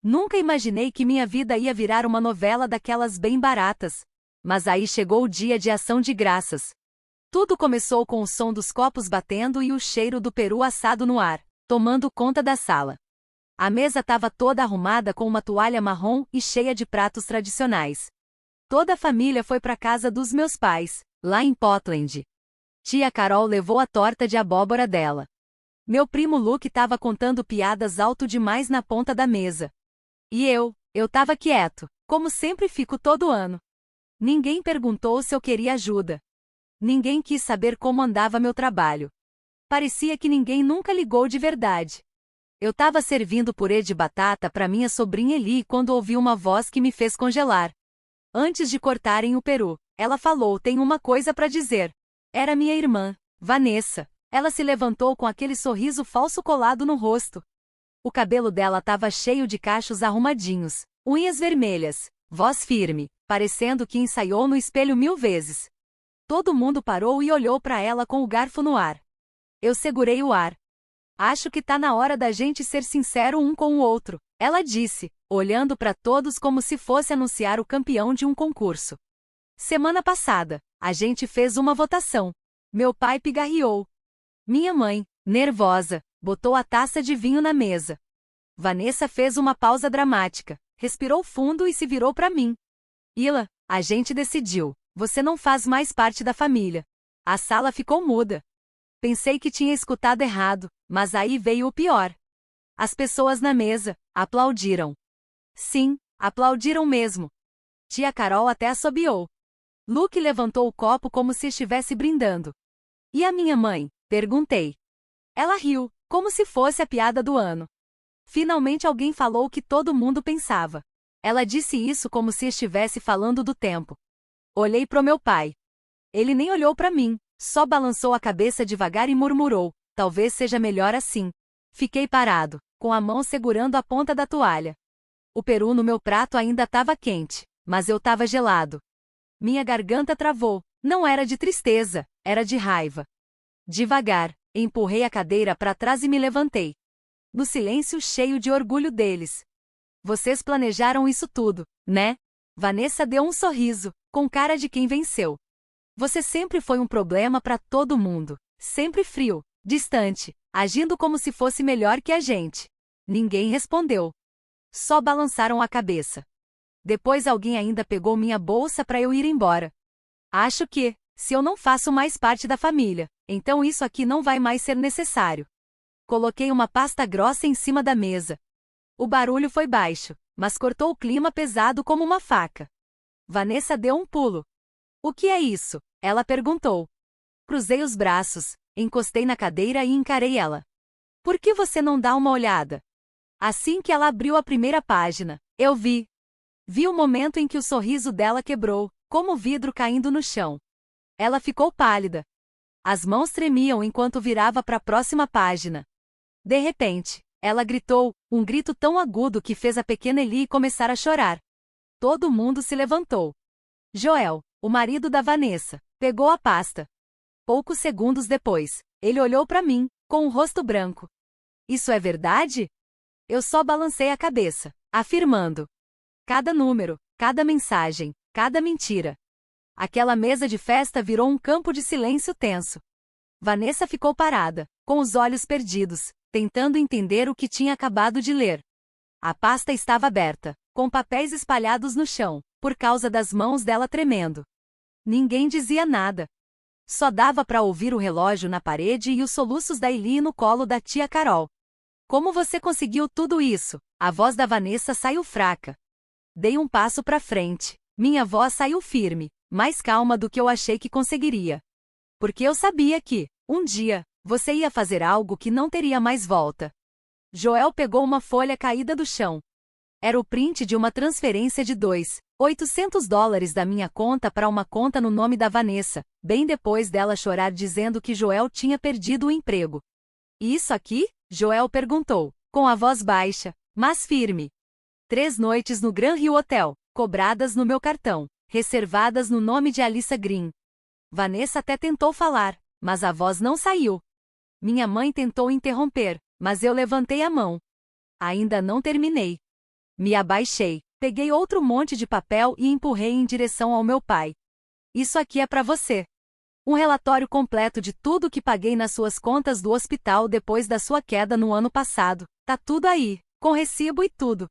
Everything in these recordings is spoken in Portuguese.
Nunca imaginei que minha vida ia virar uma novela daquelas bem baratas. Mas aí chegou o dia de ação de graças. Tudo começou com o som dos copos batendo e o cheiro do peru assado no ar, tomando conta da sala. A mesa estava toda arrumada com uma toalha marrom e cheia de pratos tradicionais. Toda a família foi para a casa dos meus pais, lá em Portland. Tia Carol levou a torta de abóbora dela. Meu primo Luke estava contando piadas alto demais na ponta da mesa. E eu estava quieto, como sempre fico todo ano. Ninguém perguntou se eu queria ajuda. Ninguém quis saber como andava meu trabalho. Parecia que ninguém nunca ligou de verdade. Eu estava servindo purê de batata para minha sobrinha Eli quando ouvi uma voz que me fez congelar. Antes de cortarem o peru, ela falou: "Tenho uma coisa para dizer." Era minha irmã, Vanessa. Ela se levantou com aquele sorriso falso colado no rosto. O cabelo dela estava cheio de cachos arrumadinhos, unhas vermelhas, voz firme, parecendo que ensaiou no espelho 1000 vezes. Todo mundo parou e olhou para ela com o garfo no ar. Eu segurei o ar. "Acho que tá na hora da gente ser sincero um com o outro," ela disse, olhando para todos como se fosse anunciar o campeão de um concurso. "Semana passada, a gente fez uma votação. Meu pai pigarreou. Minha mãe, nervosa, botou a taça de vinho na mesa. Vanessa fez uma pausa dramática, respirou fundo e se virou para mim. Ila, a gente decidiu. Você não faz mais parte da família." A sala ficou muda. Pensei que tinha escutado errado, mas aí veio o pior. As pessoas na mesa aplaudiram. Sim, aplaudiram mesmo. Tia Carol até assobiou. Luke levantou o copo como se estivesse brindando. "E a minha mãe?" perguntei. Ela riu, como se fosse a piada do ano. Finalmente alguém falou o que todo mundo pensava. Ela disse isso como se estivesse falando do tempo. Olhei pro meu pai. Ele nem olhou para mim, só balançou a cabeça devagar e murmurou: "Talvez seja melhor assim." Fiquei parado, com a mão segurando a ponta da toalha. O peru no meu prato ainda estava quente, mas eu estava gelado. Minha garganta travou. Não era de tristeza, era de raiva. Devagar, empurrei a cadeira para trás e me levantei. No silêncio cheio de orgulho deles. "Vocês planejaram isso tudo, né?" Vanessa deu um sorriso, com cara de quem venceu. "Você sempre foi um problema para todo mundo. Sempre frio, distante, agindo como se fosse melhor que a gente." Ninguém respondeu. Só balançaram a cabeça. Depois alguém ainda pegou minha bolsa para eu ir embora. "Acho que, se eu não faço mais parte da família, então isso aqui não vai mais ser necessário." Coloquei uma pasta grossa em cima da mesa. O barulho foi baixo, mas cortou o clima pesado como uma faca. Vanessa deu um pulo. "O que é isso?" ela perguntou. Cruzei os braços, encostei na cadeira e encarei ela. "Por que você não dá uma olhada?" Assim que ela abriu a primeira página, eu vi. Vi o momento em que o sorriso dela quebrou, como vidro caindo no chão. Ela ficou pálida. As mãos tremiam enquanto virava para a próxima página. De repente, ela gritou, um grito tão agudo que fez a pequena Eli começar a chorar. Todo mundo se levantou. Joel, o marido da Vanessa, pegou a pasta. Poucos segundos depois, ele olhou para mim, com o rosto branco. "Isso é verdade?" Eu só balancei a cabeça, afirmando. Cada número, cada mensagem, cada mentira. Aquela mesa de festa virou um campo de silêncio tenso. Vanessa ficou parada, com os olhos perdidos, tentando entender o que tinha acabado de ler. A pasta estava aberta, com papéis espalhados no chão, por causa das mãos dela tremendo. Ninguém dizia nada. Só dava para ouvir o relógio na parede e os soluços da Eli no colo da tia Carol. "Como você conseguiu tudo isso?" A voz da Vanessa saiu fraca. Dei um passo para frente. Minha voz saiu firme, mais calma do que eu achei que conseguiria. "Porque eu sabia que, um dia, você ia fazer algo que não teria mais volta." Joel pegou uma folha caída do chão. Era o print de uma transferência de $2.800 da minha conta para uma conta no nome da Vanessa, bem depois dela chorar dizendo que Joel tinha perdido o emprego. "E isso aqui?" Joel perguntou, com a voz baixa, mas firme. 3 noites no Grand Rio Hotel, cobradas no meu cartão, reservadas no nome de Alyssa Green. Vanessa até tentou falar, mas a voz não saiu. Minha mãe tentou interromper, mas eu levantei a mão. "Ainda não terminei." Me abaixei, peguei outro monte de papel e empurrei em direção ao meu pai. Isso aqui é para você. Um relatório completo de tudo que paguei nas suas contas do hospital depois da sua queda no ano passado. Tá tudo aí, com recibo e tudo.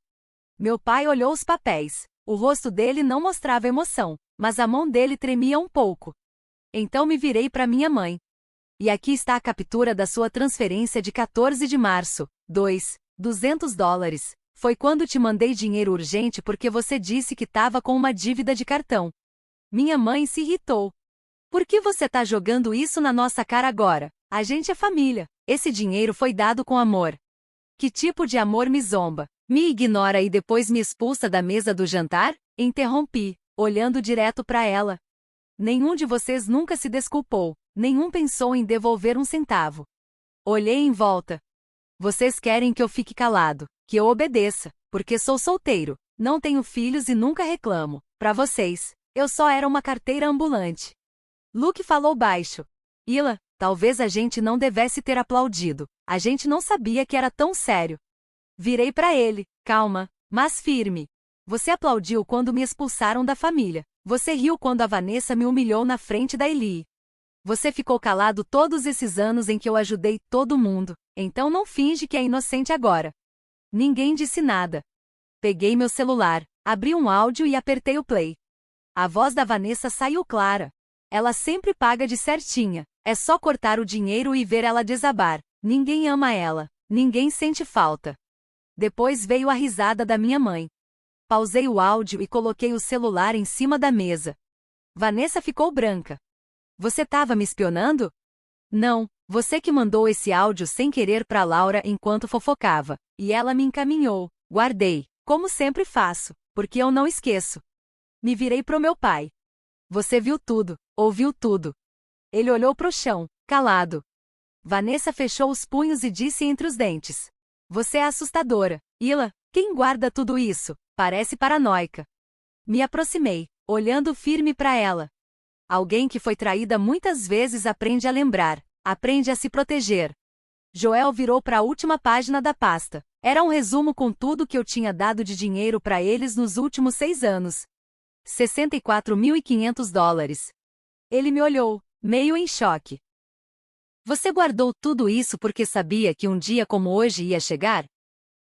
Meu pai olhou os papéis. O rosto dele não mostrava emoção, mas a mão dele tremia um pouco. Então me virei para minha mãe. E aqui está a captura da sua transferência de 14 de março. $200. Foi quando te mandei dinheiro urgente porque você disse que estava com uma dívida de cartão. Minha mãe se irritou. Por que você tá jogando isso na nossa cara agora? A gente é família. Esse dinheiro foi dado com amor. Que tipo de amor me zomba? Me ignora e depois me expulsa da mesa do jantar? Interrompi, olhando direto para ela. Nenhum de vocês nunca se desculpou, nenhum pensou em devolver um centavo. Olhei em volta. Vocês querem que eu fique calado, que eu obedeça, porque sou solteiro, não tenho filhos e nunca reclamo. Para vocês, eu só era uma carteira ambulante. Luke falou baixo. Ila, talvez a gente não devesse ter aplaudido. A gente não sabia que era tão sério. Virei para ele, calma, mas firme. Você aplaudiu quando me expulsaram da família. Você riu quando a Vanessa me humilhou na frente da Eli. Você ficou calado todos esses anos em que eu ajudei todo mundo, então não finge que é inocente agora. Ninguém disse nada. Peguei meu celular, abri um áudio e apertei o play. A voz da Vanessa saiu clara. Ela sempre paga de certinha. É só cortar o dinheiro e ver ela desabar. Ninguém ama ela. Ninguém sente falta. Depois veio a risada da minha mãe. Pausei o áudio e coloquei o celular em cima da mesa. Vanessa ficou branca. Você estava me espionando? Não, você que mandou esse áudio sem querer para Laura enquanto fofocava. E ela me encaminhou. Guardei, como sempre faço, porque eu não esqueço. Me virei pro meu pai. Você viu tudo, ouviu tudo. Ele olhou pro chão, calado. Vanessa fechou os punhos e disse entre os dentes. Você é assustadora. Ila, quem guarda tudo isso? Parece paranoica. Me aproximei, olhando firme para ela. Alguém que foi traída muitas vezes aprende a lembrar, aprende a se proteger. Joel virou para a última página da pasta. Era um resumo com tudo que eu tinha dado de dinheiro para eles nos últimos 6 anos. $64.500. Ele me olhou, meio em choque. Você guardou tudo isso porque sabia que um dia como hoje ia chegar?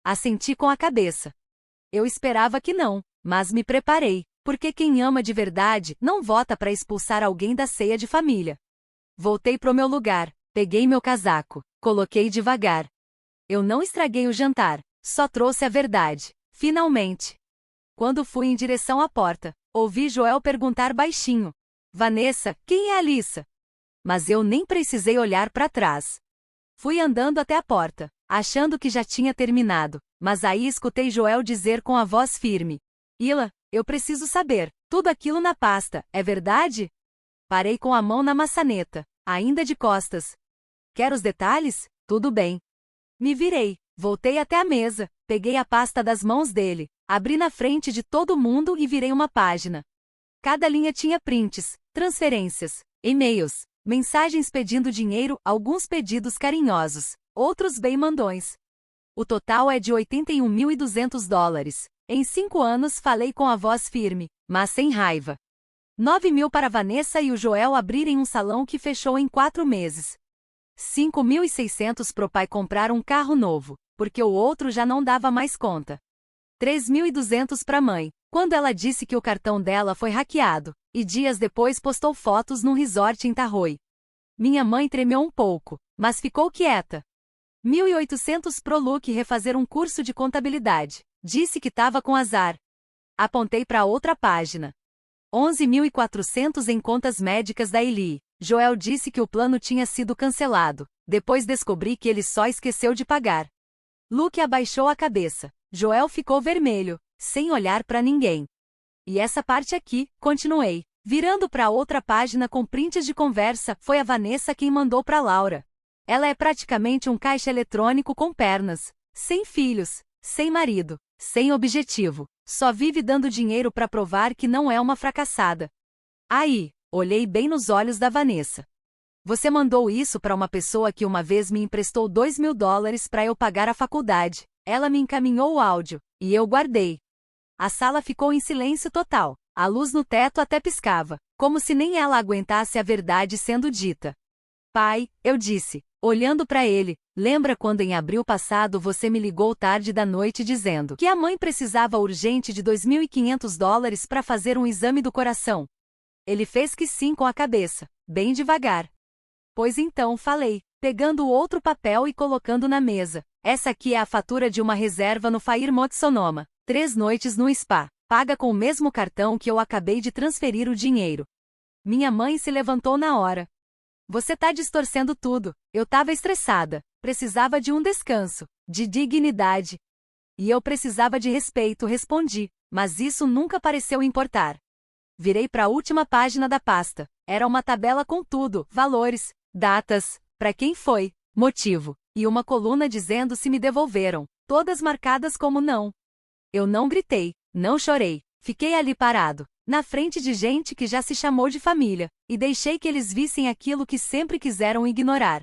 Assenti com a cabeça. Eu esperava que não, mas me preparei, porque quem ama de verdade não vota para expulsar alguém da ceia de família. Voltei pro meu lugar, peguei meu casaco, coloquei devagar. Eu não estraguei o jantar, só trouxe a verdade, finalmente. Quando fui em direção à porta, ouvi Joel perguntar baixinho. Vanessa, quem é Alissa? Mas eu nem precisei olhar para trás. Fui andando até a porta, achando que já tinha terminado, mas aí escutei Joel dizer com a voz firme. Ila, eu preciso saber, tudo aquilo na pasta, é verdade? Parei com a mão na maçaneta, ainda de costas. Quer os detalhes? Tudo bem. Me virei, voltei até a mesa, peguei a pasta das mãos dele, abri na frente de todo mundo e virei uma página. Cada linha tinha prints, transferências, e-mails, mensagens pedindo dinheiro, alguns pedidos carinhosos, outros bem mandões. O total é de $81.200. Em 5 anos falei com a voz firme, mas sem raiva. 9.000 para Vanessa e o Joel abrirem um salão que fechou em 4 meses. 5.600 pro pai comprar um carro novo, porque o outro já não dava mais conta. 3.200 para mãe, quando ela disse que o cartão dela foi hackeado, e dias depois postou fotos num resort em Tarroi. Minha mãe tremeu um pouco, mas ficou quieta. 1.800 pro Luke refazer um curso de contabilidade. Disse que tava com azar. Apontei para outra página. 11.400 em contas médicas da Eli. Joel disse que o plano tinha sido cancelado. Depois descobri que ele só esqueceu de pagar. Luke abaixou a cabeça. Joel ficou vermelho, sem olhar para ninguém. E essa parte aqui, continuei. Virando para outra página com prints de conversa, foi a Vanessa quem mandou para Laura. Ela é praticamente um caixa eletrônico com pernas. Sem filhos, sem marido, sem objetivo. Só vive dando dinheiro para provar que não é uma fracassada. Aí, olhei bem nos olhos da Vanessa. Você mandou isso para uma pessoa que uma vez me emprestou $2.000 para eu pagar a faculdade. Ela me encaminhou o áudio, e eu guardei. A sala ficou em silêncio total. A luz no teto até piscava, como se nem ela aguentasse a verdade sendo dita. Pai, eu disse, olhando para ele, lembra quando em abril passado você me ligou tarde da noite dizendo que a mãe precisava urgente de $2.500 para fazer um exame do coração? Ele fez que sim com a cabeça, bem devagar. Pois então falei, pegando o outro papel e colocando na mesa. Essa aqui é a fatura de uma reserva no Fairmont Sonoma. 3 noites no spa. Paga com o mesmo cartão que eu acabei de transferir o dinheiro. Minha mãe se levantou na hora. Você tá distorcendo tudo. Eu tava estressada. Precisava de um descanso, de dignidade. E eu precisava de respeito, respondi, mas isso nunca pareceu importar. Virei para a última página da pasta. Era uma tabela com tudo, valores, datas, para quem foi, motivo, e uma coluna dizendo se me devolveram, todas marcadas como não. Eu não gritei, não chorei, fiquei ali parado, na frente de gente que já se chamou de família, e deixei que eles vissem aquilo que sempre quiseram ignorar.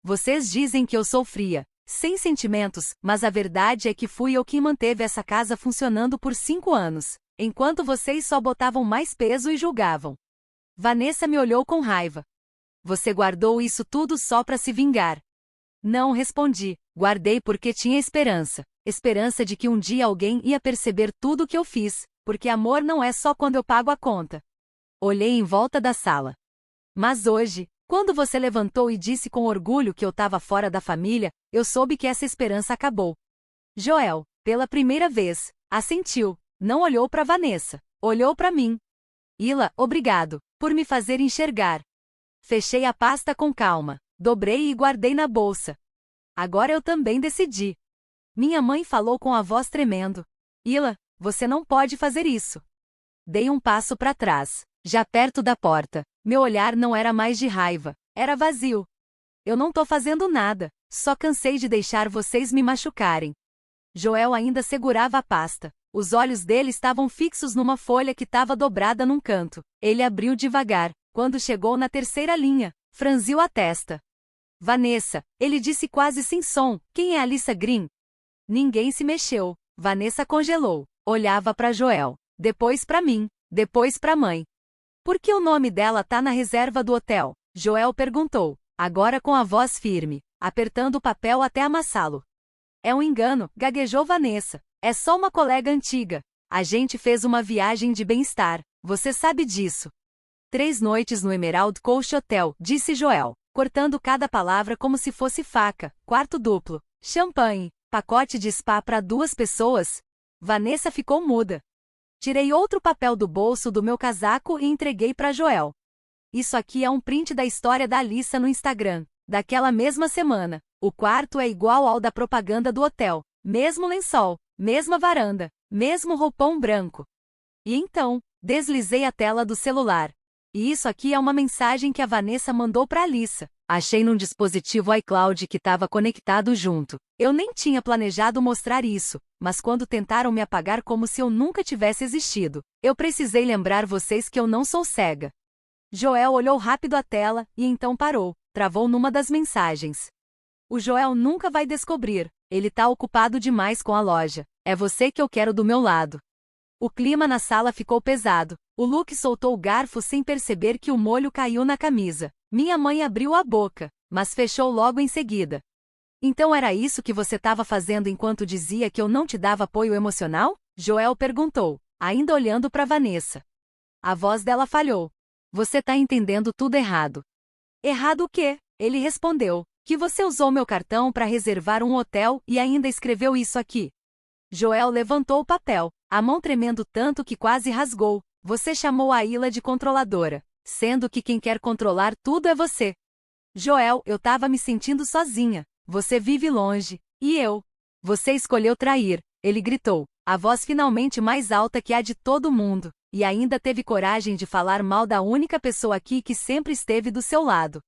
Vocês dizem que eu sou fria, sem sentimentos, mas a verdade é que fui eu quem manteve essa casa funcionando por 5 anos, enquanto vocês só botavam mais peso e julgavam. Vanessa me olhou com raiva. Você guardou isso tudo só para se vingar? Não, respondi, guardei porque tinha esperança. Esperança de que um dia alguém ia perceber tudo o que eu fiz, porque amor não é só quando eu pago a conta. Olhei em volta da sala. Mas hoje, quando você levantou e disse com orgulho que eu estava fora da família, eu soube que essa esperança acabou. Joel, pela primeira vez, assentiu, não olhou para Vanessa, olhou para mim. Ila, obrigado, por me fazer enxergar. Fechei a pasta com calma, dobrei e guardei na bolsa. Agora eu também decidi. Minha mãe falou com a voz tremendo. Ila, você não pode fazer isso. Dei um passo para trás, já perto da porta. Meu olhar não era mais de raiva, era vazio. Eu não tô fazendo nada, só cansei de deixar vocês me machucarem. Joel ainda segurava a pasta. Os olhos dele estavam fixos numa folha que estava dobrada num canto. Ele abriu devagar. Quando chegou na terceira linha, franziu a testa. Vanessa, ele disse quase sem som, quem é Alyssa Green? Ninguém se mexeu. Vanessa congelou. Olhava para Joel. Depois para mim. Depois para a mãe. Por que o nome dela tá na reserva do hotel? Joel perguntou, agora com a voz firme, apertando o papel até amassá-lo. É um engano, gaguejou Vanessa. É só uma colega antiga. A gente fez uma viagem de bem-estar. Você sabe disso. 3 noites no Emerald Coast Hotel, disse Joel, cortando cada palavra como se fosse faca. Quarto duplo. Champanhe. Pacote de spa para 2 pessoas. Vanessa ficou muda. Tirei outro papel do bolso do meu casaco e entreguei para Joel. Isso aqui é um print da história da Alyssa no Instagram, daquela mesma semana. O quarto é igual ao da propaganda do hotel. Mesmo lençol, mesma varanda, mesmo roupão branco. E então, deslizei a tela do celular. E isso aqui é uma mensagem que a Vanessa mandou para Alyssa. Achei num dispositivo iCloud que estava conectado junto. Eu nem tinha planejado mostrar isso, mas quando tentaram me apagar como se eu nunca tivesse existido, eu precisei lembrar vocês que eu não sou cega. Joel olhou rápido a tela e então parou, travou numa das mensagens. O Joel nunca vai descobrir, ele tá ocupado demais com a loja. É você que eu quero do meu lado. O clima na sala ficou pesado. O Luke soltou o garfo sem perceber que o molho caiu na camisa. Minha mãe abriu a boca, mas fechou logo em seguida. Então era isso que você estava fazendo enquanto dizia que eu não te dava apoio emocional? Joel perguntou, ainda olhando para Vanessa. A voz dela falhou. Você tá entendendo tudo errado. Errado o quê? Ele respondeu, que você usou meu cartão para reservar um hotel e ainda escreveu isso aqui. Joel levantou o papel, a mão tremendo tanto que quase rasgou. Você chamou a Ila de controladora, sendo que quem quer controlar tudo é você. Joel, eu tava me sentindo sozinha. Você vive longe. E eu? Você escolheu trair, ele gritou, a voz finalmente mais alta que a de todo mundo, e ainda teve coragem de falar mal da única pessoa aqui que sempre esteve do seu lado.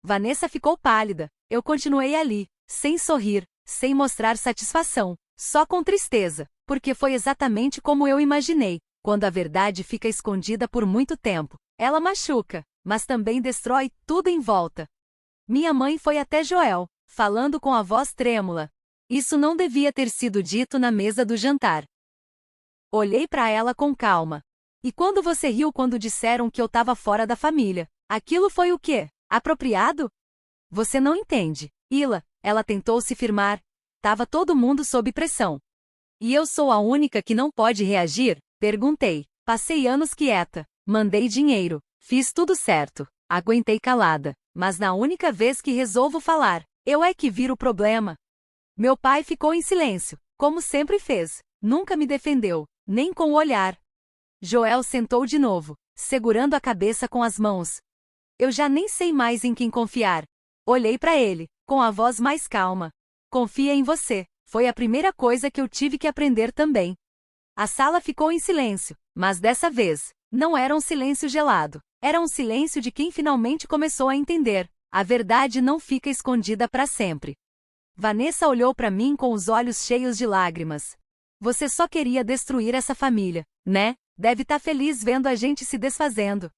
Vanessa ficou pálida. Eu continuei ali, sem sorrir, sem mostrar satisfação, só com tristeza, porque foi exatamente como eu imaginei. Quando a verdade fica escondida por muito tempo, ela machuca, mas também destrói tudo em volta. Minha mãe foi até Joel, falando com a voz trêmula. Isso não devia ter sido dito na mesa do jantar. Olhei para ela com calma. E quando você riu quando disseram que eu estava fora da família? Aquilo foi o quê? Apropriado? Você não entende. Ila, ela tentou se firmar. Tava todo mundo sob pressão. E eu sou a única que não pode reagir? Perguntei. Passei anos quieta. Mandei dinheiro. Fiz tudo certo. Aguentei calada. Mas na única vez que resolvo falar, eu é que viro o problema. Meu pai ficou em silêncio, como sempre fez. Nunca me defendeu, nem com o olhar. Joel sentou de novo, segurando a cabeça com as mãos. Eu já nem sei mais em quem confiar. Olhei para ele, com a voz mais calma. Confia em você. Foi a primeira coisa que eu tive que aprender também. A sala ficou em silêncio, mas dessa vez, não era um silêncio gelado. Era um silêncio de quem finalmente começou a entender. A verdade não fica escondida para sempre. Vanessa olhou para mim com os olhos cheios de lágrimas. Você só queria destruir essa família, né? Deve estar feliz vendo a gente se desfazendo.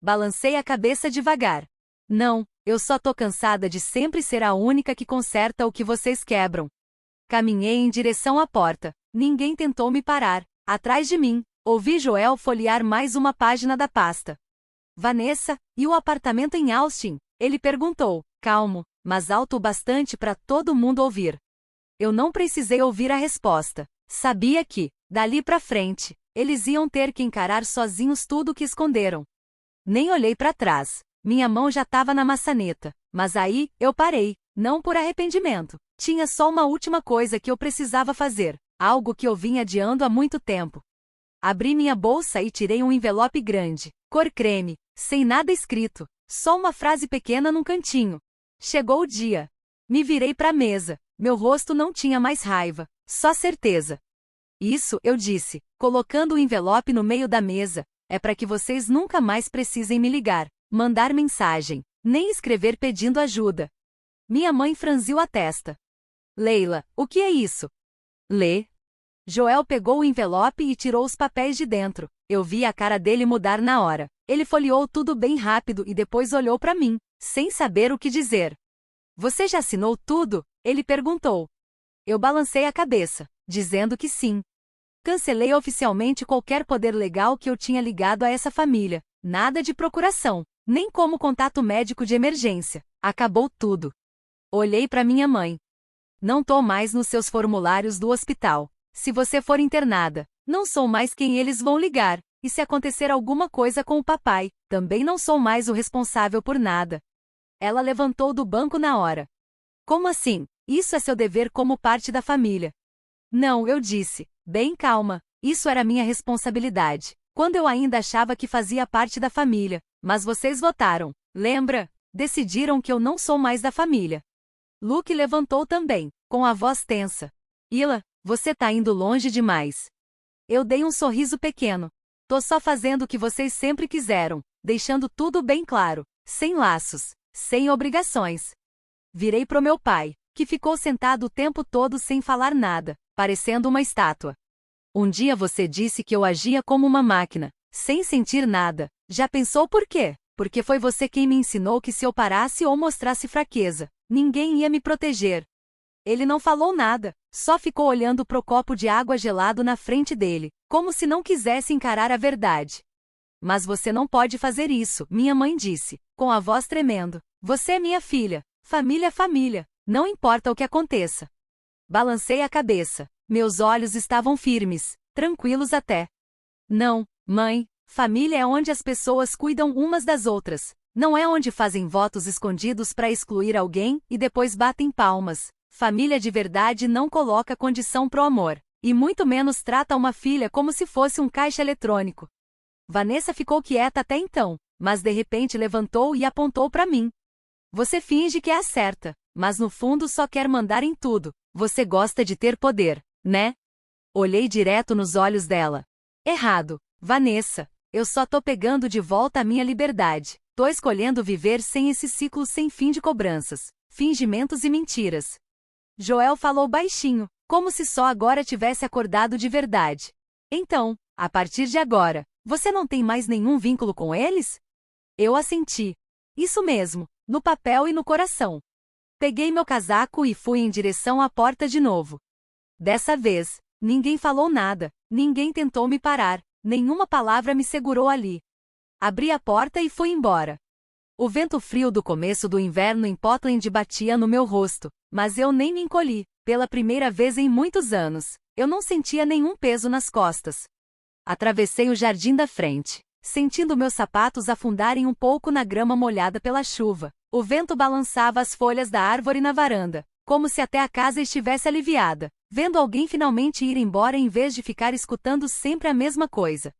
Balancei a cabeça devagar. Não, eu só tô cansada de sempre ser a única que conserta o que vocês quebram. Caminhei em direção à porta. Ninguém tentou me parar. Atrás de mim, ouvi Joel folhear mais uma página da pasta. Vanessa, e o apartamento em Austin? Ele perguntou, calmo, mas alto o bastante para todo mundo ouvir. Eu não precisei ouvir a resposta. Sabia que, dali para frente, eles iam ter que encarar sozinhos tudo o que esconderam. Nem olhei para trás. Minha mão já estava na maçaneta. Mas aí, eu parei, não por arrependimento. Tinha só uma última coisa que eu precisava fazer, algo que eu vinha adiando há muito tempo. Abri minha bolsa e tirei um envelope grande, cor creme, sem nada escrito, só uma frase pequena num cantinho. Chegou o dia. Me virei para a mesa. Meu rosto não tinha mais raiva, só certeza. Isso, eu disse, colocando o envelope no meio da mesa, é para que vocês nunca mais precisem me ligar, mandar mensagem, nem escrever pedindo ajuda. Minha mãe franziu a testa. Leila, o que é isso? Lê. Joel pegou o envelope e tirou os papéis de dentro. Eu vi a cara dele mudar na hora. Ele folheou tudo bem rápido e depois olhou para mim, sem saber o que dizer. Você já assinou tudo? Ele perguntou. Eu balancei a cabeça, dizendo que sim. Cancelei oficialmente qualquer poder legal que eu tinha ligado a essa família. Nada de procuração, nem como contato médico de emergência. Acabou tudo. Olhei para minha mãe. Não tô mais nos seus formulários do hospital. Se você for internada, não sou mais quem eles vão ligar. E se acontecer alguma coisa com o papai, também não sou mais o responsável por nada. Ela levantou do banco na hora. Como assim? Isso é seu dever como parte da família. Não, eu disse, bem calma, isso era minha responsabilidade, quando eu ainda achava que fazia parte da família, mas vocês votaram, lembra? Decidiram que eu não sou mais da família. Luke levantou também, com a voz tensa. Ila, você tá indo longe demais. Eu dei um sorriso pequeno. Tô só fazendo o que vocês sempre quiseram, deixando tudo bem claro, sem laços, sem obrigações. Virei pro meu pai, que ficou sentado o tempo todo sem falar nada, parecendo uma estátua. Um dia você disse que eu agia como uma máquina, sem sentir nada. Já pensou por quê? Porque foi você quem me ensinou que se eu parasse ou mostrasse fraqueza, ninguém ia me proteger. Ele não falou nada, só ficou olhando pro copo de água gelado na frente dele, como se não quisesse encarar a verdade. Mas você não pode fazer isso, minha mãe disse, com a voz tremendo. Você é minha filha. Família é família, não importa o que aconteça. Balancei a cabeça. Meus olhos estavam firmes, tranquilos até. Não, mãe, família é onde as pessoas cuidam umas das outras. Não é onde fazem votos escondidos para excluir alguém e depois batem palmas. Família de verdade não coloca condição pro amor, e muito menos trata uma filha como se fosse um caixa eletrônico. Vanessa ficou quieta até então, mas de repente levantou e apontou para mim. Você finge que é a certa, mas no fundo só quer mandar em tudo. Você gosta de ter poder, né? Olhei direto nos olhos dela. Errado, Vanessa. Eu só tô pegando de volta a minha liberdade. Tô escolhendo viver sem esse ciclo sem fim de cobranças, fingimentos e mentiras. Joel falou baixinho, como se só agora tivesse acordado de verdade. Então, a partir de agora, você não tem mais nenhum vínculo com eles? Eu assenti. Isso mesmo, no papel e no coração. Peguei meu casaco e fui em direção à porta de novo. Dessa vez, ninguém falou nada, ninguém tentou me parar, nenhuma palavra me segurou ali. Abri a porta e fui embora. O vento frio do começo do inverno em Portland batia no meu rosto, mas eu nem me encolhi. Pela primeira vez em muitos anos, eu não sentia nenhum peso nas costas. Atravessei o jardim da frente, sentindo meus sapatos afundarem um pouco na grama molhada pela chuva. O vento balançava as folhas da árvore na varanda, como se até a casa estivesse aliviada, vendo alguém finalmente ir embora em vez de ficar escutando sempre a mesma coisa.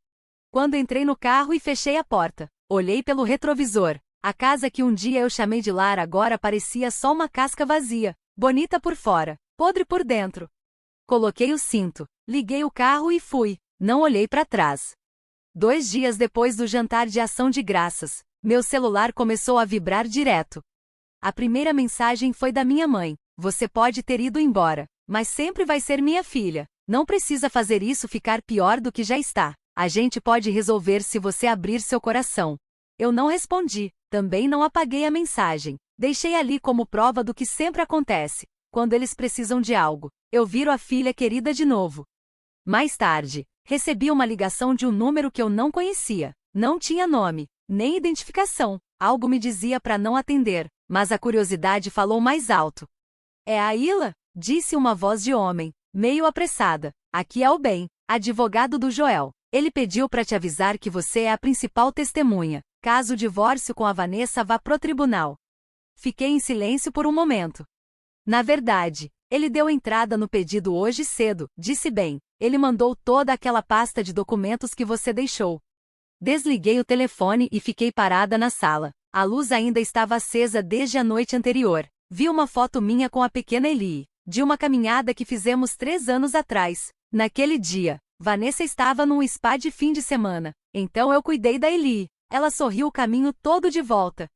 Quando entrei no carro e fechei a porta, olhei pelo retrovisor. A casa que um dia eu chamei de lar agora parecia só uma casca vazia, bonita por fora, podre por dentro. Coloquei o cinto, liguei o carro e fui, não olhei para trás. 2 dias depois do jantar de ação de graças, meu celular começou a vibrar direto. A primeira mensagem foi da minha mãe: "Você pode ter ido embora, mas sempre vai ser minha filha. Não precisa fazer isso ficar pior do que já está. A gente pode resolver se você abrir seu coração." Eu não respondi, também não apaguei a mensagem. Deixei ali como prova do que sempre acontece. Quando eles precisam de algo, eu viro a filha querida de novo. Mais tarde, recebi uma ligação de um número que eu não conhecia. Não tinha nome, nem identificação. Algo me dizia para não atender, mas a curiosidade falou mais alto. "É a Ila?", disse uma voz de homem, meio apressada. "Aqui é o Ben, advogado do Joel. Ele pediu para te avisar que você é a principal testemunha, caso o divórcio com a Vanessa vá pro tribunal." Fiquei em silêncio por um momento. "Na verdade, ele deu entrada no pedido hoje cedo", disse Ben. "Ele mandou toda aquela pasta de documentos que você deixou." Desliguei o telefone e fiquei parada na sala. A luz ainda estava acesa desde a noite anterior. Vi uma foto minha com a pequena Ellie, de uma caminhada que fizemos 3 anos atrás. Naquele dia, Vanessa estava num spa de fim de semana, então eu cuidei da Ellie. Ela sorriu o caminho todo de volta.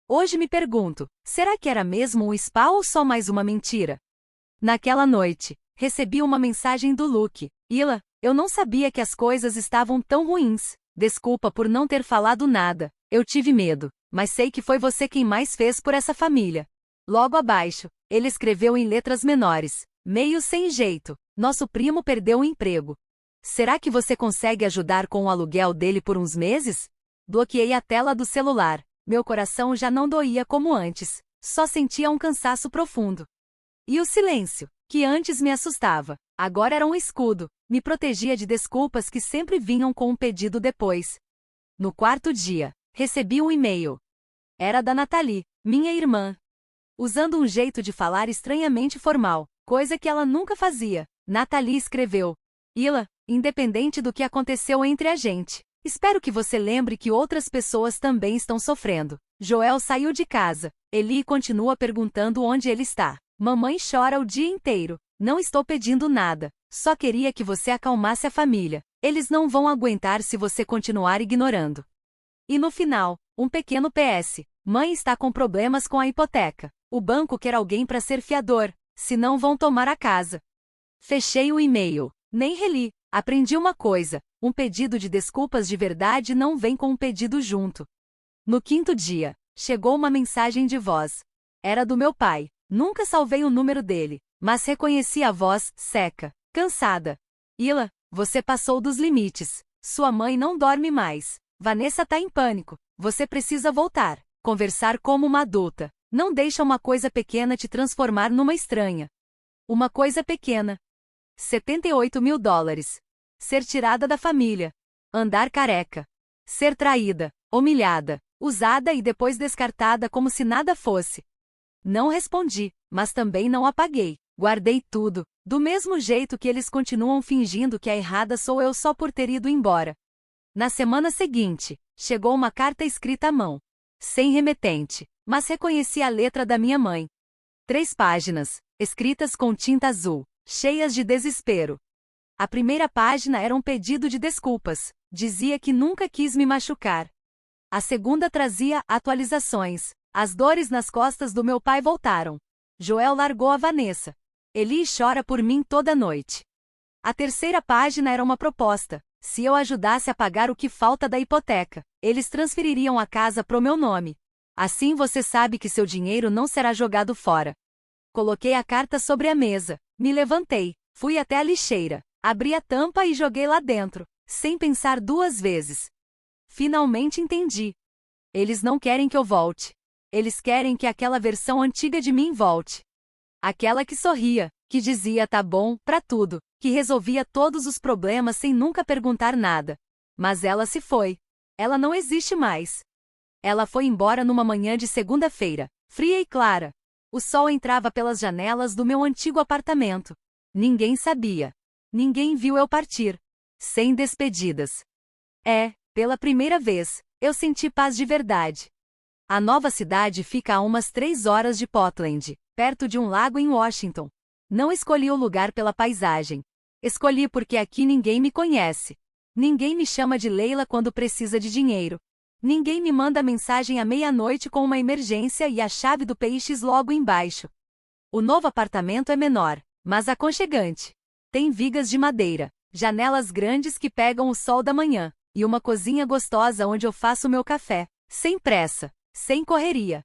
Hoje me pergunto, será que era mesmo um spa ou só mais uma mentira? Naquela noite, recebi uma mensagem do Luke: "Ila, eu não sabia que as coisas estavam tão ruins. Desculpa por não ter falado nada, eu tive medo, mas sei que foi você quem mais fez por essa família." Logo abaixo, ele escreveu em letras menores: "Meio sem jeito, nosso primo perdeu o emprego. Será que você consegue ajudar com o aluguel dele por uns meses?" Bloqueei a tela do celular. Meu coração já não doía como antes, só sentia um cansaço profundo. E o silêncio, que antes me assustava, agora era um escudo, me protegia de desculpas que sempre vinham com um pedido depois. No 4º dia, recebi um e-mail. Era da Natalie, minha irmã. Usando um jeito de falar estranhamente formal, coisa que ela nunca fazia, Natalie escreveu: "Ila, independente do que aconteceu entre a gente, espero que você lembre que outras pessoas também estão sofrendo. Joel saiu de casa. Ellie continua perguntando onde ele está. Mamãe chora o dia inteiro. Não estou pedindo nada. Só queria que você acalmasse a família. Eles não vão aguentar se você continuar ignorando." E no final, um pequeno PS. "Mãe está com problemas com a hipoteca. O banco quer alguém para ser fiador, senão vão tomar a casa." Fechei o e-mail. Nem reli. Aprendi uma coisa: um pedido de desculpas de verdade não vem com um pedido junto. No 5º dia, chegou uma mensagem de voz. Era do meu pai. Nunca salvei o número dele, mas reconheci a voz, seca, cansada. "Ila, você passou dos limites. Sua mãe não dorme mais. Vanessa tá em pânico. Você precisa voltar. Conversar como uma adulta. Não deixa uma coisa pequena te transformar numa estranha." Uma coisa pequena. $78.000. Ser tirada da família. Andar careca. Ser traída, humilhada, usada e depois descartada como se nada fosse. Não respondi, mas também não apaguei. Guardei tudo, do mesmo jeito que eles continuam fingindo que a errada sou eu só por ter ido embora. Na semana seguinte, chegou uma carta escrita à mão. Sem remetente, mas reconheci a letra da minha mãe. 3 páginas, escritas com tinta azul, cheias de desespero. A primeira página era um pedido de desculpas. Dizia que nunca quis me machucar. A segunda trazia atualizações. As dores nas costas do meu pai voltaram. Joel largou a Vanessa. Ellie chora por mim toda noite. A terceira página era uma proposta. Se eu ajudasse a pagar o que falta da hipoteca, eles transfeririam a casa pro meu nome. Assim você sabe que seu dinheiro não será jogado fora. Coloquei a carta sobre a mesa, me levantei, fui até a lixeira, abri a tampa e joguei lá dentro, sem pensar duas vezes. Finalmente entendi. Eles não querem que eu volte. Eles querem que aquela versão antiga de mim volte. Aquela que sorria, que dizia tá bom pra tudo, que resolvia todos os problemas sem nunca perguntar nada. Mas ela se foi. Ela não existe mais. Ela foi embora numa manhã de segunda-feira, fria e clara. O sol entrava pelas janelas do meu antigo apartamento. Ninguém sabia. Ninguém viu eu partir. Sem despedidas. Pela primeira vez, eu senti paz de verdade. A nova cidade fica a umas 3 horas de Portland, perto de um lago em Washington. Não escolhi o lugar pela paisagem. Escolhi porque aqui ninguém me conhece. Ninguém me chama de Leila quando precisa de dinheiro. Ninguém me manda mensagem à meia-noite com uma emergência e a chave do PX logo embaixo. O novo apartamento é menor, mas aconchegante. Tem vigas de madeira, janelas grandes que pegam o sol da manhã, e uma cozinha gostosa onde eu faço meu café, sem pressa, sem correria.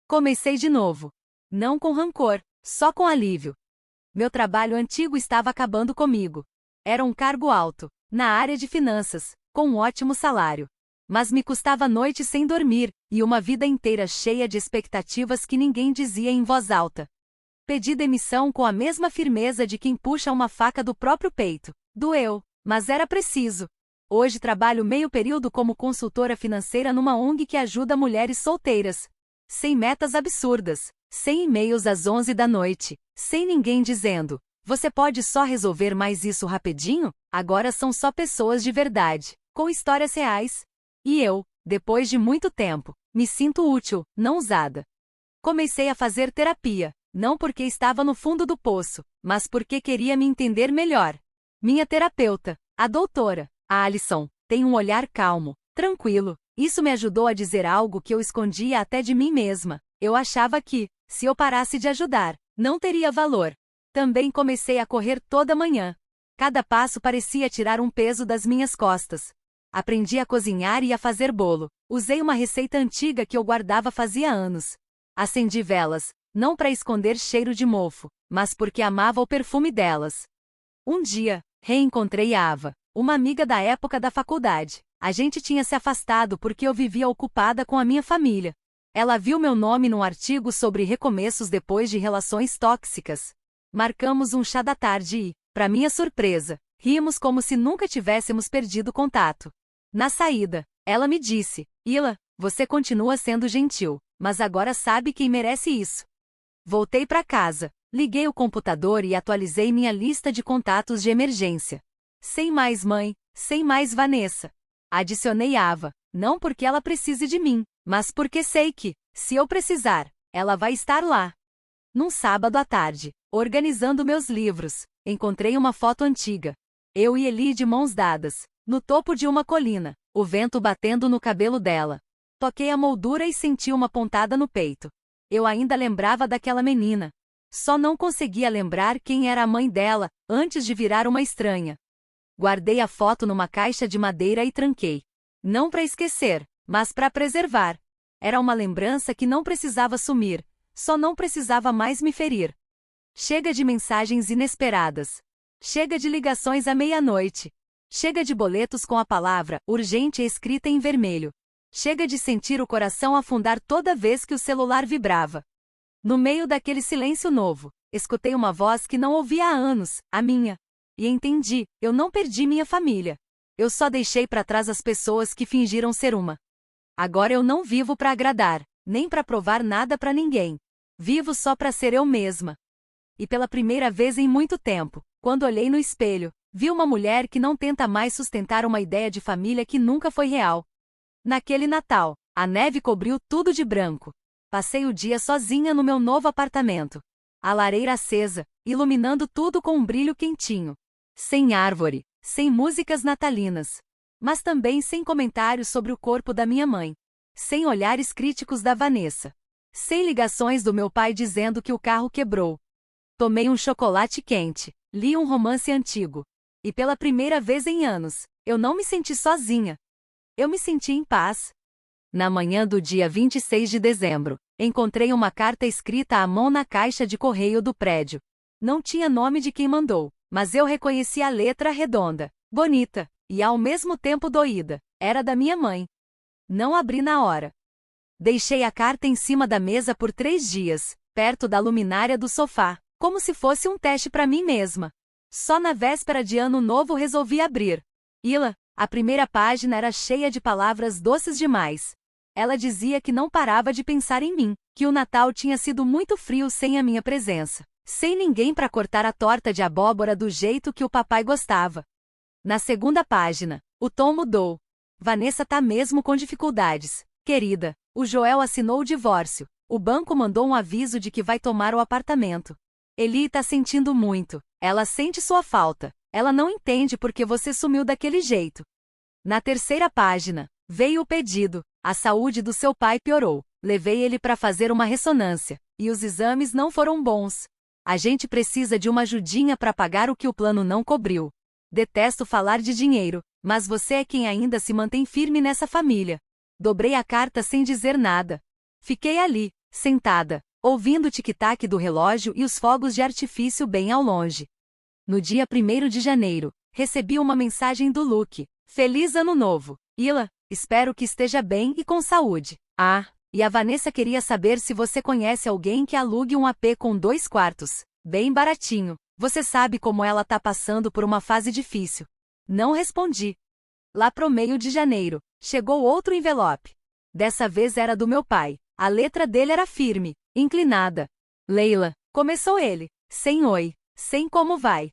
Comecei de novo. Não com rancor, só com alívio. Meu trabalho antigo estava acabando comigo. Era um cargo alto, na área de finanças, com um ótimo salário. Mas me custava noite sem dormir, e uma vida inteira cheia de expectativas que ninguém dizia em voz alta. Pedi demissão com a mesma firmeza de quem puxa uma faca do próprio peito. Doeu, mas era preciso. Hoje trabalho meio período como consultora financeira numa ONG que ajuda mulheres solteiras. Sem metas absurdas, sem e-mails às 11 da noite, sem ninguém dizendo, você pode só resolver mais isso rapidinho? Agora são só pessoas de verdade, com histórias reais. E eu, depois de muito tempo, me sinto útil, não usada. Comecei a fazer terapia, não porque estava no fundo do poço, mas porque queria me entender melhor. Minha terapeuta, a doutora, a Alison, tem um olhar calmo, tranquilo. Isso me ajudou a dizer algo que eu escondia até de mim mesma. Eu achava que, se eu parasse de ajudar, não teria valor. Também comecei a correr toda manhã. Cada passo parecia tirar um peso das minhas costas. Aprendi a cozinhar e a fazer bolo. Usei uma receita antiga que eu guardava fazia anos. Acendi velas, não para esconder cheiro de mofo, mas porque amava o perfume delas. Um dia, reencontrei a Ava, uma amiga da época da faculdade. A gente tinha se afastado porque eu vivia ocupada com a minha família. Ela viu meu nome num artigo sobre recomeços depois de relações tóxicas. Marcamos um chá da tarde e, para minha surpresa, rimos como se nunca tivéssemos perdido contato. Na saída, ela me disse, Ila, você continua sendo gentil, mas agora sabe quem merece isso. Voltei para casa, liguei o computador e atualizei minha lista de contatos de emergência. Sem mais mãe, sem mais Vanessa. Adicionei Ava, não porque ela precise de mim, mas porque sei que, se eu precisar, ela vai estar lá. Num sábado à tarde, organizando meus livros, encontrei uma foto antiga. Eu e Eli de mãos dadas, no topo de uma colina, o vento batendo no cabelo dela. Toquei a moldura e senti uma pontada no peito. Eu ainda lembrava daquela menina. Só não conseguia lembrar quem era a mãe dela, antes de virar uma estranha. Guardei a foto numa caixa de madeira e tranquei. Não para esquecer, mas para preservar. Era uma lembrança que não precisava sumir, só não precisava mais me ferir. Chega de mensagens inesperadas. Chega de ligações à meia-noite. Chega de boletos com a palavra urgente escrita em vermelho. Chega de sentir o coração afundar toda vez que o celular vibrava. No meio daquele silêncio novo, escutei uma voz que não ouvia há anos, a minha. E entendi, eu não perdi minha família. Eu só deixei para trás as pessoas que fingiram ser uma. Agora eu não vivo para agradar, nem para provar nada para ninguém. Vivo só para ser eu mesma. E pela primeira vez em muito tempo, quando olhei no espelho, vi uma mulher que não tenta mais sustentar uma ideia de família que nunca foi real. Naquele Natal, a neve cobriu tudo de branco. Passei o dia sozinha no meu novo apartamento. A lareira acesa, iluminando tudo com um brilho quentinho. Sem árvore, sem músicas natalinas. Mas também sem comentários sobre o corpo da minha mãe. Sem olhares críticos da Vanessa. Sem ligações do meu pai dizendo que o carro quebrou. Tomei um chocolate quente, li um romance antigo. E pela primeira vez em anos, eu não me senti sozinha. Eu me senti em paz. Na manhã do dia 26 de dezembro, encontrei uma carta escrita à mão na caixa de correio do prédio. Não tinha nome de quem mandou, mas eu reconheci a letra redonda, bonita, e ao mesmo tempo doída. Era da minha mãe. Não abri na hora. Deixei a carta em cima da mesa por 3 dias, perto da luminária do sofá, como se fosse um teste para mim mesma. Só na véspera de Ano Novo resolvi abrir. Ila, a primeira página era cheia de palavras doces demais. Ela dizia que não parava de pensar em mim, que o Natal tinha sido muito frio sem a minha presença, sem ninguém para cortar a torta de abóbora do jeito que o papai gostava. Na segunda página, o tom mudou. Vanessa tá mesmo com dificuldades. Querida, o Joel assinou o divórcio. O banco mandou um aviso de que vai tomar o apartamento. Eli tá sentindo muito. Ela sente sua falta. Ela não entende porque você sumiu daquele jeito. Na terceira página, veio o pedido. A saúde do seu pai piorou. Levei ele para fazer uma ressonância. E os exames não foram bons. A gente precisa de uma ajudinha para pagar o que o plano não cobriu. Detesto falar de dinheiro, mas você é quem ainda se mantém firme nessa família. Dobrei a carta sem dizer nada. Fiquei ali, sentada, ouvindo o tic-tac do relógio e os fogos de artifício bem ao longe. No dia 1º de janeiro, recebi uma mensagem do Luke. Feliz Ano Novo. Ila, espero que esteja bem e com saúde. Ah, e a Vanessa queria saber se você conhece alguém que alugue um AP com 2 quartos. Bem baratinho. Você sabe como ela tá passando por uma fase difícil. Não respondi. Lá pro meio de janeiro, chegou outro envelope. Dessa vez era do meu pai. A letra dele era firme, inclinada. Leila, começou ele. Sem oi, sem como vai.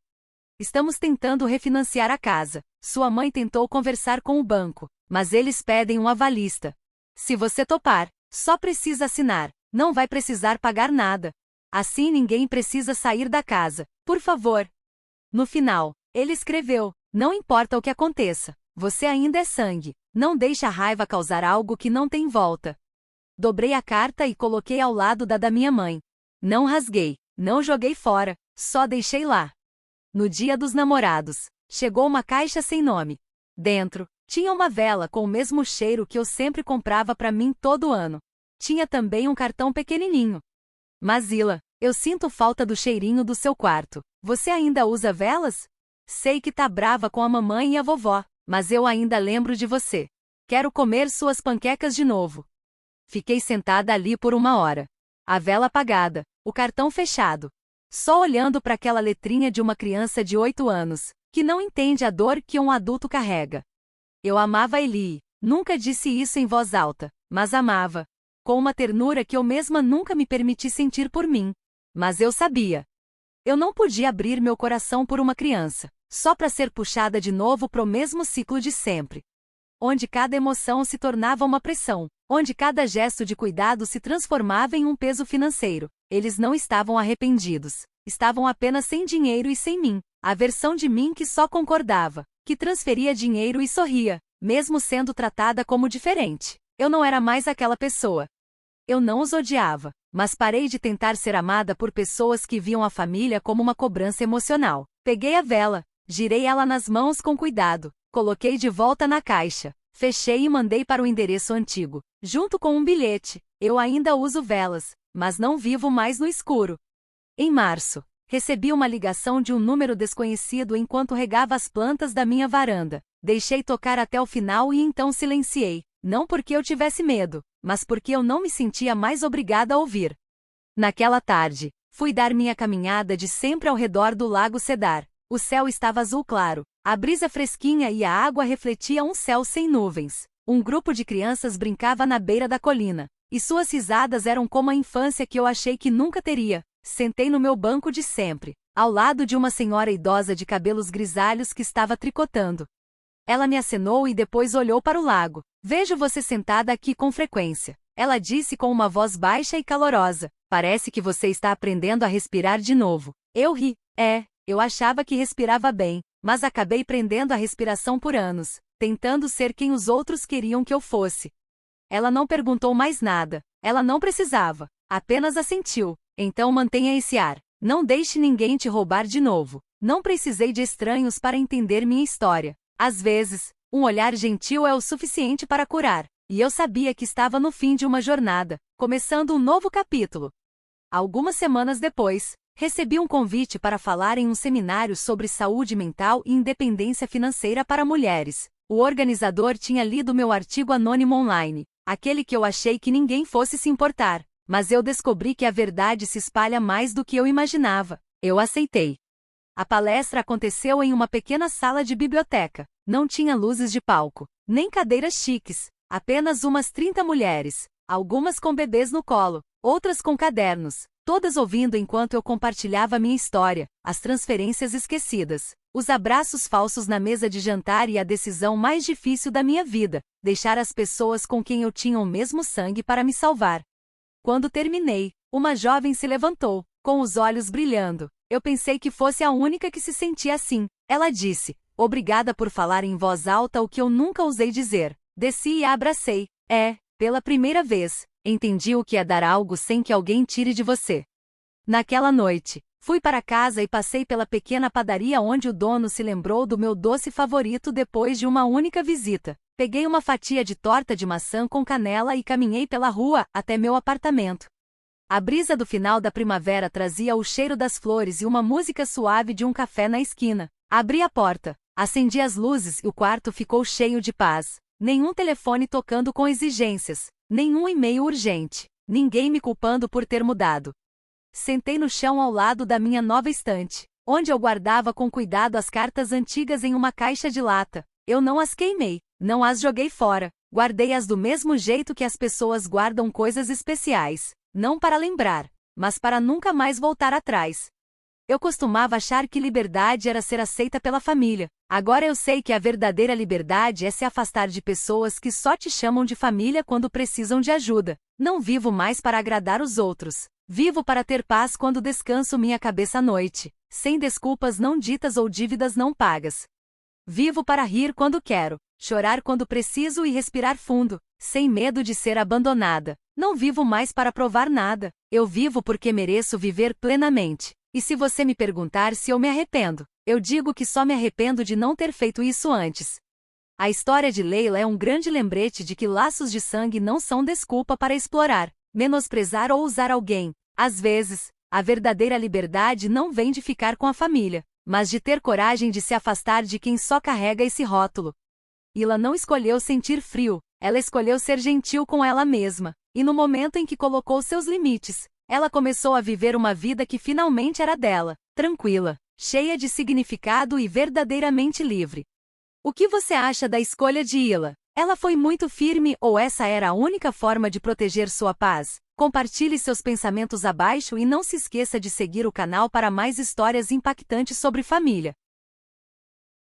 Estamos tentando refinanciar a casa. Sua mãe tentou conversar com o banco, mas eles pedem um avalista. Se você topar, só precisa assinar. Não vai precisar pagar nada. Assim ninguém precisa sair da casa, por favor. No final, ele escreveu: não importa o que aconteça, você ainda é sangue. Não deixe a raiva causar algo que não tem volta. Dobrei a carta e coloquei ao lado da minha mãe. Não rasguei, não joguei fora, só deixei lá. No dia dos namorados, chegou uma caixa sem nome. Dentro, tinha uma vela com o mesmo cheiro que eu sempre comprava para mim todo ano. Tinha também um cartão pequenininho. Mas Ila, eu sinto falta do cheirinho do seu quarto. Você ainda usa velas? Sei que tá brava com a mamãe e a vovó, mas eu ainda lembro de você. Quero comer suas panquecas de novo. Fiquei sentada ali por 1 hora. A vela apagada, o cartão fechado. Só olhando para aquela letrinha de uma criança de 8 anos, que não entende a dor que um adulto carrega. Eu amava Eli. Nunca disse isso em voz alta, mas amava. Com uma ternura que eu mesma nunca me permiti sentir por mim. Mas eu sabia. Eu não podia abrir meu coração por uma criança, só para ser puxada de novo pro mesmo ciclo de sempre. Onde cada emoção se tornava uma pressão, onde cada gesto de cuidado se transformava em um peso financeiro. Eles não estavam arrependidos, estavam apenas sem dinheiro e sem mim, a versão de mim que só concordava, que transferia dinheiro e sorria, mesmo sendo tratada como diferente. Eu não era mais aquela pessoa. Eu não os odiava, mas parei de tentar ser amada por pessoas que viam a família como uma cobrança emocional. Peguei a vela, girei ela nas mãos com cuidado, coloquei de volta na caixa, fechei e mandei para o endereço antigo, junto com um bilhete. Eu ainda uso velas, mas não vivo mais no escuro. Em março, recebi uma ligação de um número desconhecido enquanto regava as plantas da minha varanda. Deixei tocar até o final e então silenciei. Não porque eu tivesse medo, mas porque eu não me sentia mais obrigada a ouvir. Naquela tarde, fui dar minha caminhada de sempre ao redor do Lago Cedar. O céu estava azul claro, a brisa fresquinha e a água refletia um céu sem nuvens. Um grupo de crianças brincava na beira da colina, e suas risadas eram como a infância que eu achei que nunca teria. Sentei no meu banco de sempre, ao lado de uma senhora idosa de cabelos grisalhos que estava tricotando. Ela me acenou e depois olhou para o lago. Vejo você sentada aqui com frequência. Ela disse com uma voz baixa e calorosa. Parece que você está aprendendo a respirar de novo. Eu ri. Eu achava que respirava bem, mas acabei prendendo a respiração por anos, tentando ser quem os outros queriam que eu fosse. Ela não perguntou mais nada. Ela não precisava. Apenas assentiu. Então mantenha esse ar. Não deixe ninguém te roubar de novo. Não precisei de estranhos para entender minha história. Às vezes, um olhar gentil é o suficiente para curar. e eu sabia que estava no fim de uma jornada, começando um novo capítulo. Algumas semanas depois, recebi um convite para falar em um seminário sobre saúde mental e independência financeira para mulheres. O organizador tinha lido meu artigo anônimo online, aquele que eu achei que ninguém fosse se importar, mas eu descobri que a verdade se espalha mais do que eu imaginava. Eu aceitei. A palestra aconteceu em uma pequena sala de biblioteca. Não tinha luzes de palco, nem cadeiras chiques, apenas umas 30 mulheres, algumas com bebês no colo, outras com cadernos, todas ouvindo enquanto eu compartilhava minha história, as transferências esquecidas, os abraços falsos na mesa de jantar e a decisão mais difícil da minha vida, deixar as pessoas com quem eu tinha o mesmo sangue para me salvar. Quando terminei, uma jovem se levantou, com os olhos brilhando. Eu pensei que fosse a única que se sentia assim. Ela disse: "Obrigada por falar em voz alta o que eu nunca ousei dizer." Desci e a abracei. Pela primeira vez, entendi o que é dar algo sem que alguém tire de você. Naquela noite, fui para casa e passei pela pequena padaria onde o dono se lembrou do meu doce favorito depois de uma única visita. Peguei uma fatia de torta de maçã com canela e caminhei pela rua até meu apartamento. A brisa do final da primavera trazia o cheiro das flores e uma música suave de um café na esquina. Abri a porta, acendi as luzes e o quarto ficou cheio de paz. Nenhum telefone tocando com exigências, nenhum e-mail urgente, ninguém me culpando por ter mudado. Sentei no chão ao lado da minha nova estante, onde eu guardava com cuidado as cartas antigas em uma caixa de lata. Eu não as queimei, não as joguei fora, guardei-as do mesmo jeito que as pessoas guardam coisas especiais. Não para lembrar, mas para nunca mais voltar atrás. Eu costumava achar que liberdade era ser aceita pela família. Agora eu sei que a verdadeira liberdade é se afastar de pessoas que só te chamam de família quando precisam de ajuda. Não vivo mais para agradar os outros. Vivo para ter paz quando descanso minha cabeça à noite, sem desculpas não ditas ou dívidas não pagas. Vivo para rir quando quero, chorar quando preciso e respirar fundo, sem medo de ser abandonada. Não vivo mais para provar nada. Eu vivo porque mereço viver plenamente. E se você me perguntar se eu me arrependo, eu digo que só me arrependo de não ter feito isso antes. A história de Leila é um grande lembrete de que laços de sangue não são desculpa para explorar, menosprezar ou usar alguém. Às vezes, a verdadeira liberdade não vem de ficar com a família, mas de ter coragem de se afastar de quem só carrega esse rótulo. Ila não escolheu sentir frio, ela escolheu ser gentil com ela mesma. E no momento em que colocou seus limites, ela começou a viver uma vida que finalmente era dela, tranquila, cheia de significado e verdadeiramente livre. O que você acha da escolha de Ila? Ela foi muito firme ou essa era a única forma de proteger sua paz? Compartilhe seus pensamentos abaixo e não se esqueça de seguir o canal para mais histórias impactantes sobre família.